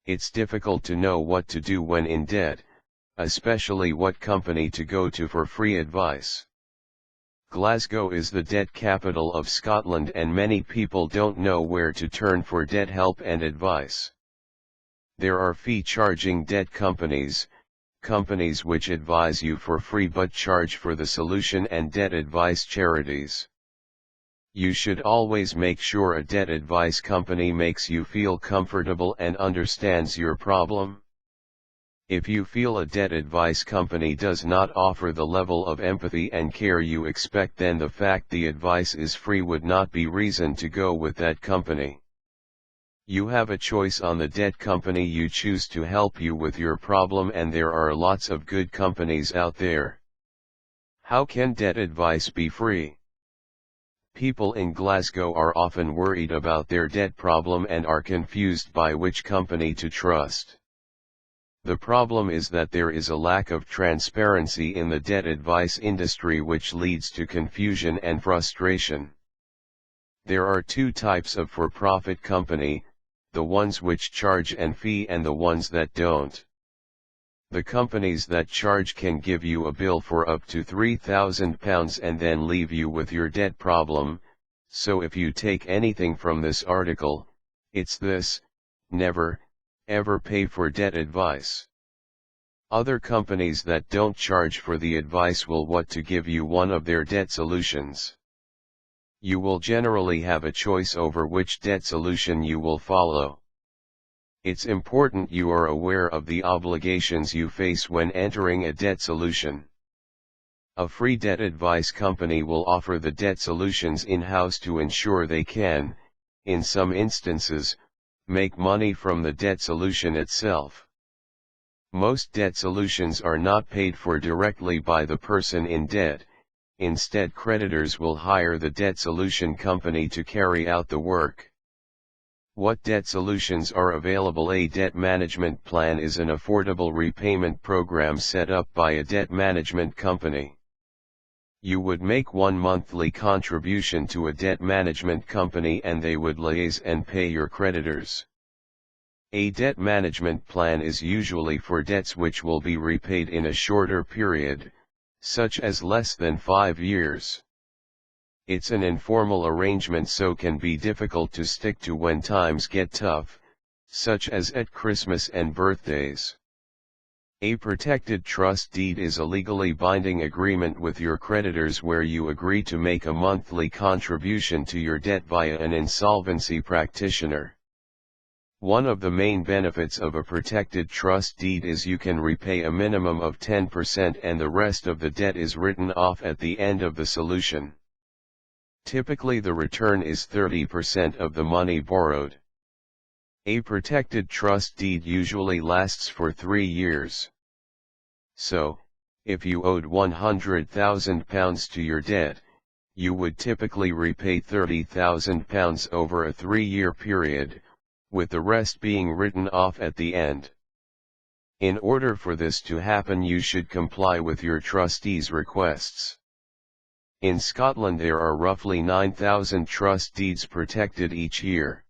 It's difficult to know what to do when in debt, especially what company to go to for free advice. Glasgow is the debt capital of Scotland, and many people don't know where to turn for debt help and advice. There are fee-charging debt companies which advise you for free but charge for the solution, and debt advice charities. You should always make sure a debt advice company makes you feel comfortable and understands your problem. If you feel a debt advice company does not offer the level of empathy and care you expect, then the fact the advice is free would not be reason to go with that company. You have a choice on the debt company you choose to help you with your problem, and there are lots of good companies out there. How can debt advice be free? People in Glasgow are often worried about their debt problem and are confused by which company to trust. The problem is that there is a lack of transparency in the debt advice industry, which leads to confusion and frustration. There are two types of for-profit company, the ones which charge and fee and the ones that don't. The companies that charge can give you a bill for up to £3,000 and then leave you with your debt problem. So if you take anything from this article, it's this: never, ever pay for debt advice. Other companies that don't charge for the advice will want to give you one of their debt solutions. You will generally have a choice over which debt solution you will follow. It's important you are aware of the obligations you face when entering a debt solution. A free debt advice company will offer the debt solutions in-house to ensure they can, in some instances, make money from the debt solution itself. Most debt solutions are not paid for directly by the person in debt. Instead, creditors will hire the debt solution company to carry out the work. What debt solutions are available? A debt management plan is an affordable repayment program set up by a debt management company. You would make one monthly contribution to a debt management company and they would liaise and pay your creditors. A debt management plan is usually for debts which will be repaid in a shorter period, such as less than 5 years. It's an informal arrangement, so can be difficult to stick to when times get tough, such as at Christmas and birthdays. A protected trust deed is a legally binding agreement with your creditors where you agree to make a monthly contribution to your debt via an insolvency practitioner. One of the main benefits of a protected trust deed is you can repay a minimum of 10% and the rest of the debt is written off at the end of the solution. Typically the return is 30% of the money borrowed. A protected trust deed usually lasts for 3 years. So, if you owed £100,000 to your debt, you would typically repay £30,000 over a 3-year period, with the rest being written off at the end. In order for this to happen, you should comply with your trustees' requests. In Scotland there are roughly 9,000 trust deeds protected each year.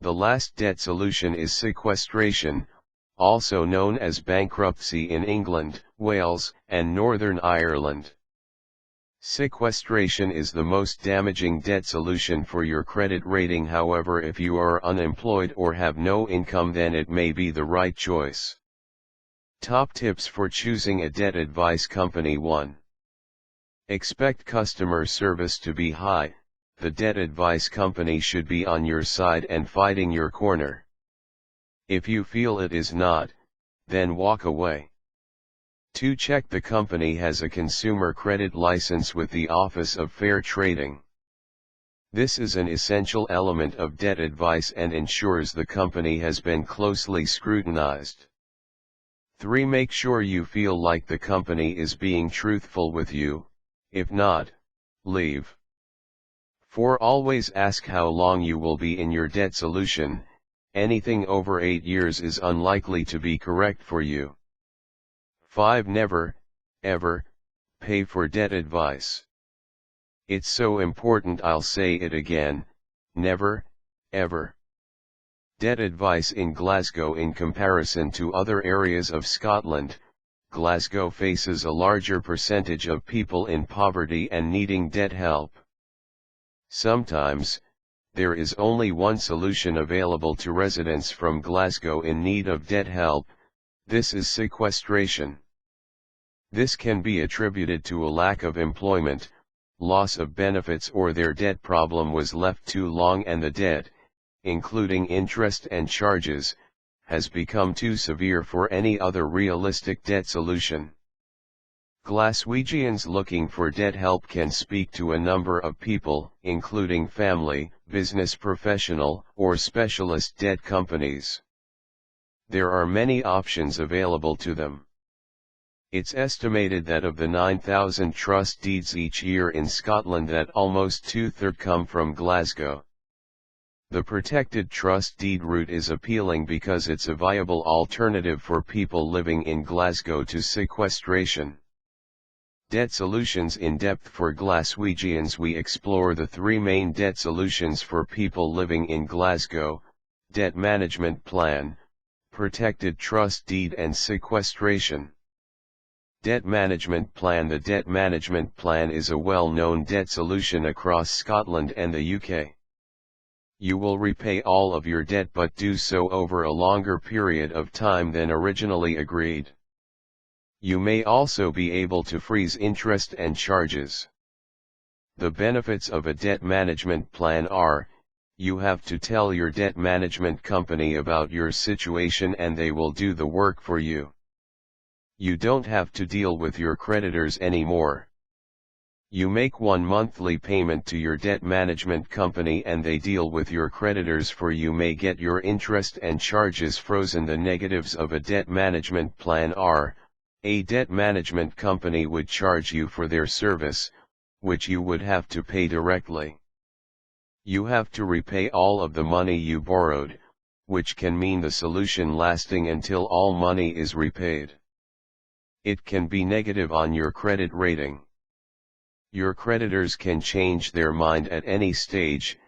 The last debt solution is sequestration, also known as bankruptcy in England, Wales, and Northern Ireland. Sequestration is the most damaging debt solution for your credit rating. However, if you are unemployed or have no income, then it may be the right choice. Top tips for choosing a debt advice company. 1. Expect customer service to be high. The debt advice company should be on your side and fighting your corner. If you feel it is not, then walk away. 2. Check the company has a consumer credit license with the Office of Fair Trading. This is an essential element of debt advice and ensures the company has been closely scrutinized. 3. Make sure you feel like the company is being truthful with you. If not, leave. 4. Always ask how long you will be in your debt solution. Anything over 8 years is unlikely to be correct for you. 5. Never, ever, pay for debt advice. It's so important, I'll say it again: never, ever. Debt advice in Glasgow. In comparison to other areas of Scotland, Glasgow faces a larger percentage of people in poverty and needing debt help. Sometimes, there is only one solution available to residents from Glasgow in need of debt help. This is sequestration. This can be attributed to a lack of employment, loss of benefits, or their debt problem was left too long and the debt, including interest and charges, has become too severe for any other realistic debt solution. Glaswegians looking for debt help can speak to a number of people, including family, business professional, or specialist debt companies. There are many options available to them. It's estimated that of the 9,000 trust deeds each year in Scotland, that almost two-thirds come from Glasgow. The protected trust deed route is appealing because it's a viable alternative for people living in Glasgow to sequestration. Debt solutions in depth. For Glaswegians, we explore the three main debt solutions for people living in Glasgow: debt management plan, protected trust deed, and sequestration. Debt management plan. The debt management plan is a well-known debt solution across Scotland and the UK. You will repay all of your debt, but do so over a longer period of time than originally agreed. You may also be able to freeze interest and charges. The benefits of a debt management plan are: you have to tell your debt management company about your situation and they will do the work for you. You don't have to deal with your creditors anymore. You make one monthly payment to your debt management company and they deal with your creditors for you. May get your interest and charges frozen. The negatives of a debt management plan are: a debt management company would charge you for their service, which you would have to pay directly. You have to repay all of the money you borrowed, which can mean the solution lasting until all money is repaid. It can be negative on your credit rating. Your creditors can change their mind at any stage,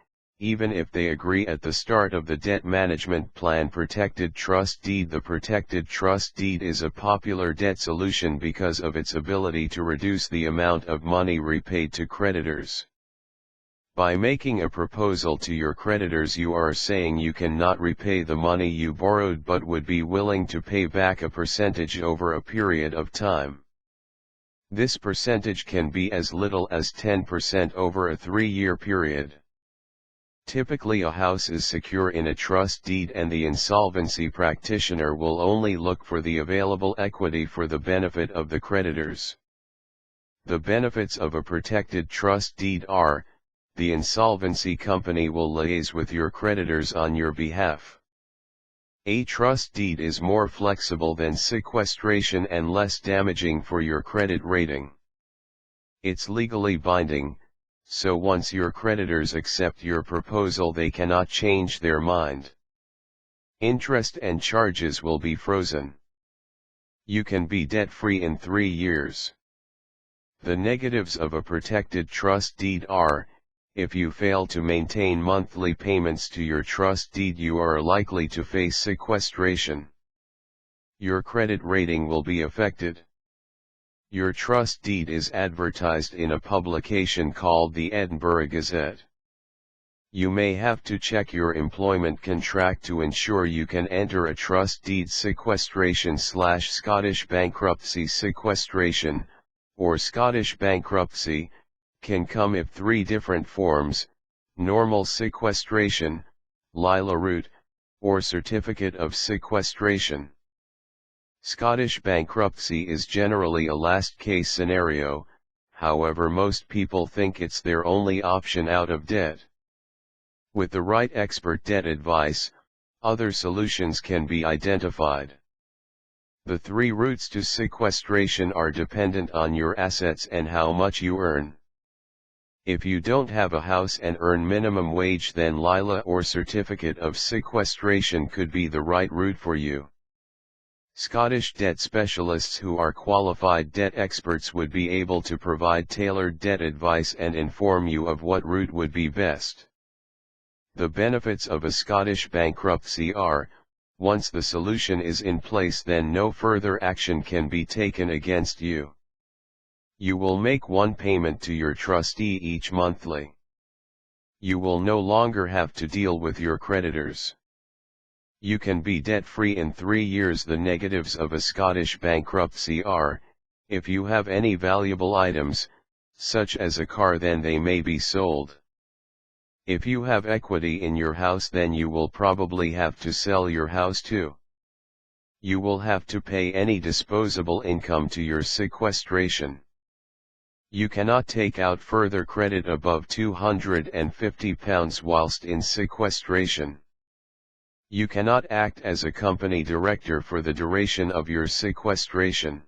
even if they agree at the start of the debt management plan. Protected trust deed. The protected trust deed is a popular debt solution because of its ability to reduce the amount of money repaid to creditors. By making a proposal to your creditors, you are saying you cannot repay the money you borrowed but would be willing to pay back a percentage over a period of time. This percentage can be as little as 10% over a 3-year period. Typically, a house is secure in a trust deed and the insolvency practitioner will only look for the available equity for the benefit of the creditors. The benefits of a protected trust deed are: the insolvency company will liaise with your creditors on your behalf. A trust deed is more flexible than sequestration and less damaging for your credit rating. It's legally binding, so once your creditors accept your proposal, they cannot change their mind. Interest and charges will be frozen. You can be debt-free in 3 years. The negatives of a protected trust deed are: if you fail to maintain monthly payments to your trust deed, you are likely to face sequestration. Your credit rating will be affected. Your trust deed is advertised in a publication called the Edinburgh Gazette. You may have to check your employment contract to ensure you can enter a trust deed. Sequestration/Scottish bankruptcy. Sequestration, or Scottish bankruptcy, can come in 3 different forms: normal sequestration, LILA route, or certificate of sequestration. Scottish bankruptcy is generally a last-case scenario, however most people think it's their only option out of debt. With the right expert debt advice, other solutions can be identified. The 3 routes to sequestration are dependent on your assets and how much you earn. If you don't have a house and earn minimum wage, then LILA or certificate of sequestration could be the right route for you. Scottish debt specialists who are qualified debt experts would be able to provide tailored debt advice and inform you of what route would be best. The benefits of a Scottish bankruptcy are, once the solution is in place, then no further action can be taken against you. You will make one payment to your trustee each monthly. You will no longer have to deal with your creditors. You can be debt-free in 3 years. The negatives of a Scottish bankruptcy are, if you have any valuable items, such as a car, then they may be sold. If you have equity in your house, then you will probably have to sell your house too. You will have to pay any disposable income to your sequestration. You cannot take out further credit above £250 whilst in sequestration. You cannot act as a company director for the duration of your sequestration.